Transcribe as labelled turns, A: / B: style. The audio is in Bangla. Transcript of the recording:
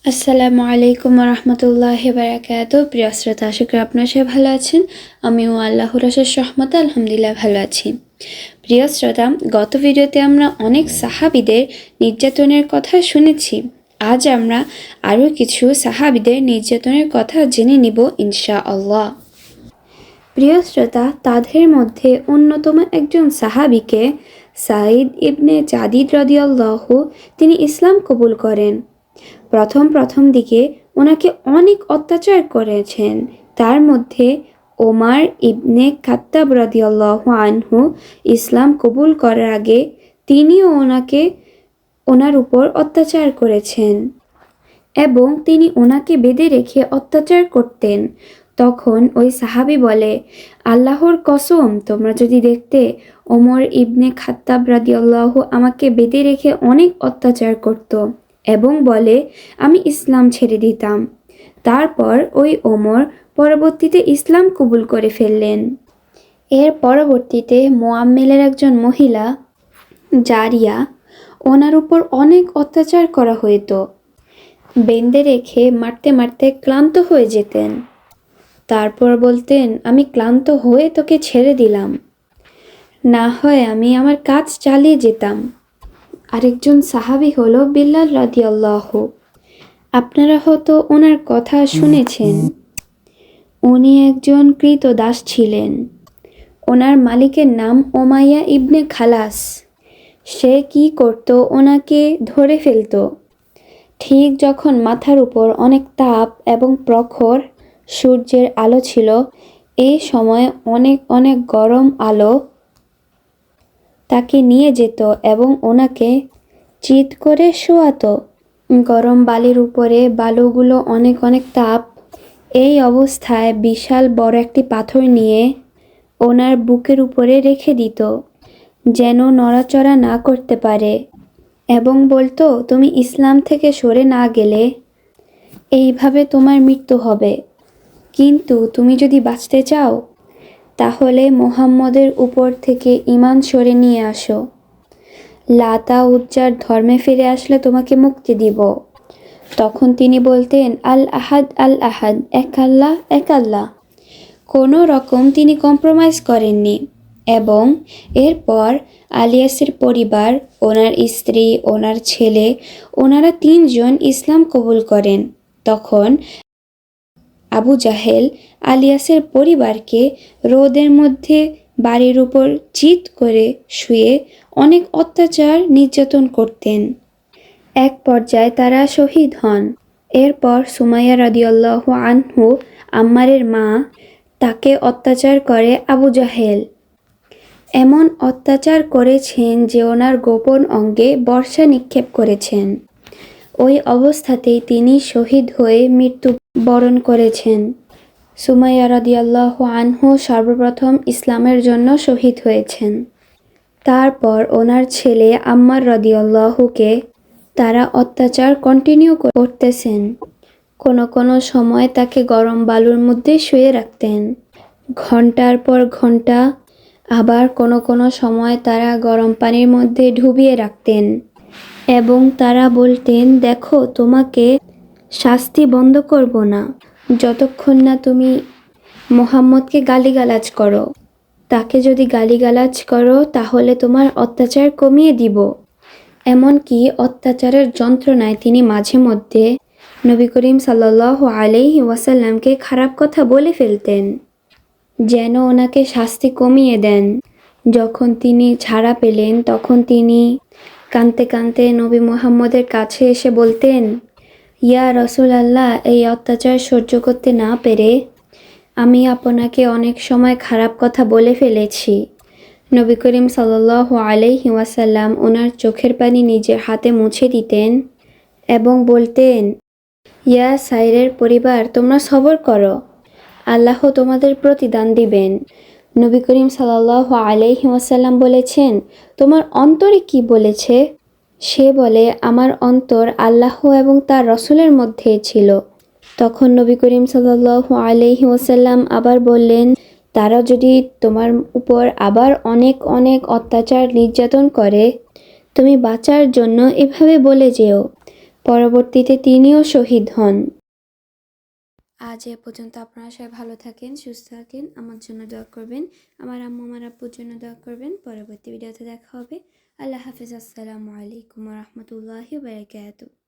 A: আসসালামু আলাইকুম রহমতুল্লাহ বারাকাতু। প্রিয় শ্রোতা, আশা করি আপনারা সবাই ভালো আছেন। আমিও আল্লাহর অশেষ রহমতে আলহামদুলিল্লাহ ভালো আছি। প্রিয় শ্রোতা, গত ভিডিওতে আমরা অনেক সাহাবীদের নির্যাতনের কথা শুনেছি। আজ আমরা আরও কিছু সাহাবীদের নির্যাতনের কথা জেনে নিব ইনশাআল্লাহ। প্রিয় শ্রোতা, তাদের মধ্যে অন্যতম একজন সাহাবীকে সাঈদ ইবনে জাদিদ রাদিয়াল্লাহু তিনি ইসলাম কবুল করেন। প্রথম দিকে ওনাকে অনেক অত্যাচার করেছেন। তার মধ্যে ওমর ইবনে খাত্তাব রাদিয়াল্লাহু আনহু ইসলাম কবুল করার আগে তিনিও ওনার উপর অত্যাচার করেছেন এবং তিনি ওনাকে বেঁধে রেখে অত্যাচার করতেন। তখন ওই সাহাবী বলে, আল্লাহর কসম, তোমরা যদি দেখতে ওমর ইবনে খাত্তাব রাদিয়াল্লাহু আমাকে বেঁধে রেখে অনেক অত্যাচার করত এবং বলে আমি ইসলাম ছেড়ে দিতাম। তারপর ওই ওমর পরবর্তীতে ইসলাম কবুল করে ফেললেন। এর পরবর্তীতে মুআম্মিলের একজন মহিলা জারিয়া, ওনার উপর অনেক অত্যাচার করা হতো। বেঁধে রেখে মারতে মারতে ক্লান্ত হয়ে যেতেন। তারপর বলতেন, আমি ক্লান্ত হয়ে তোকে ছেড়ে দিলাম, না হয় আমি আমার কাজ চালিয়ে যেতাম। আরেকজন সাহাবী হলো বিল্লাল রাদিয়াল্লাহু। আপনারা হয়তো ওনার কথা শুনেছেন। উনি একজন ক্রীতদাস ছিলেন। ওনার মালিকের নাম উমাইয়া ইবনে খালাস। সে কি করত, ওনাকে ধরে ফেলত। ঠিক যখন মাথার উপর অনেক তাপ এবং প্রখর সূর্যের আলো ছিল, এই সময় অনেক গরম আলো তাকে নিয়ে যেত এবং ওনাকে চিৎ করে শোয়াতো। গরম বালির উপরে বালুগুলো অনেক তাপ। এই অবস্থায় বিশাল বড় একটি পাথর নিয়ে ওনার বুকের উপরে রেখে দিত, যেন নড়াচড়া না করতে পারে, এবং বলতো, তুমি ইসলাম থেকে সরে না গেলে এইভাবে তোমার মৃত্যু হবে। কিন্তু তুমি যদি বাঁচতে চাও তাহলে মুহাম্মদের উপর থেকে ঈমান সরে নিয়ে আসো। লাতা উজ্জার ধর্মে ফিরে আসলে তোমাকে মুক্তি দিব। তখন তিনি বলতেন, আল আহাদ আল আহাদ, এক আল্লাহ এক আল্লাহ। কোনো রকম তিনি কম্প্রোমাইজ করেননি। এবং এরপর আলিয়াসের পরিবার, ওনার স্ত্রী, ওনার ছেলে, ওনারা 3 জন ইসলাম কবুল করেন। তখন আবু জাহেল আলিয়াসের পরিবারকে রোদের মধ্যে বাড়ির উপর চিৎ করে শুয়ে অনেক অত্যাচার নির্যাতন করতেন। এক পর্যায়ে তারা শহীদ হন। এরপর সুমাইয়া রাদিয়াল্লাহু আনহু, আম্মারের মা, তাকে অত্যাচার করে আবু জাহেল। এমন অত্যাচার করেছেন যে ওনার গোপন অঙ্গে বর্ষা নিক্ষেপ করেছেন। ওই অবস্থাতেই তিনি শহীদ হয়ে মৃত্যুবরণ করেছেন। সুমাইয়া রাদিয়াল্লাহু আনহু সর্বপ্রথম ইসলামের জন্য শহীদ হয়েছেন। তারপর ওনার ছেলে আম্মার রাদিয়াল্লাহুকে তারা অত্যাচার কন্টিনিউ করতেছেন। কোনো সময় তাকে গরম বালুর মধ্যে শুয়ে রাখতেন ঘন্টার পর ঘন্টা। আবার কোনো সময় তারা গরম পানির মধ্যে ডুবিয়ে রাখতেন এবং তারা বলতেন, দেখো, তোমাকে শাস্তি বন্ধ করব না যতক্ষণ না তুমি মুহাম্মদকে গালিগালাজ করো। তাকে যদি গালিগালাজ করো তাহলে তোমার অত্যাচার কমিয়ে দিব। এমনকি অত্যাচারের যন্ত্রণায় তিনি মাঝে মধ্যে নবী করিম সাল্লাল্লাহু আলাইহি ওয়াসাল্লামকে খারাপ কথা বলে ফেলতেন, যেন ওনাকে শাস্তি কমিয়ে দেন। যখন তিনি ছাড়া পেলেন তখন তিনি কাঁদতে কাঁদতে নবী মুহাম্মদের কাছে এসে বলতেন, ইয়া রাসূলুল্লাহ, এই অত্যাচার সহ্য করতে না পেরে আমি আপনাকে অনেক সময় খারাপ কথা বলে ফেলেছি। নবী করিম সাল্লাল্লাহু আলাইহি ওয়াসাল্লাম ওনার চোখের পানি নিজের হাতে মুছে দিতেন এবং বলতেন, ইয়া সাইরের পরিবার, তোমরা সবর করো, আল্লাহ তোমাদের প্রতিদান দিবেন। নবী করিম সাল্লাল্লাহু আলাইহি ওয়াসাল্লাম বলেছেন, তোমার অন্তরে কি বলেছে? সে বলে, আমার অন্তর আল্লাহ এবং তার রসুলের মধ্যে ছিল। তখন নবী করিম সাল্লাল্লাহু আলাইহি ওয়াসাল্লাম আবার বললেন, তারা যদি তোমার উপর আবার অনেক অত্যাচার নির্যাতন করে, তুমি বাঁচার জন্য এভাবে বলে যেও, পরবর্তীতে তিনিও শহীদ হন। আজ এ পর্যন্ত। আপনারা সবাই ভালো থাকেন, সুস্থ থাকেন, আমার জন্য দোয়া করবেন, আমার আম্মু আমার আব্বুর জন্য দোয়া করবেন। পরবর্তী ভিডিওতে দেখা হবে। আল্লাহ হাফিজ। আসসালামু আলাইকুম ওয়া রাহমাতুল্লাহি ওয়া বারাকাতুহু।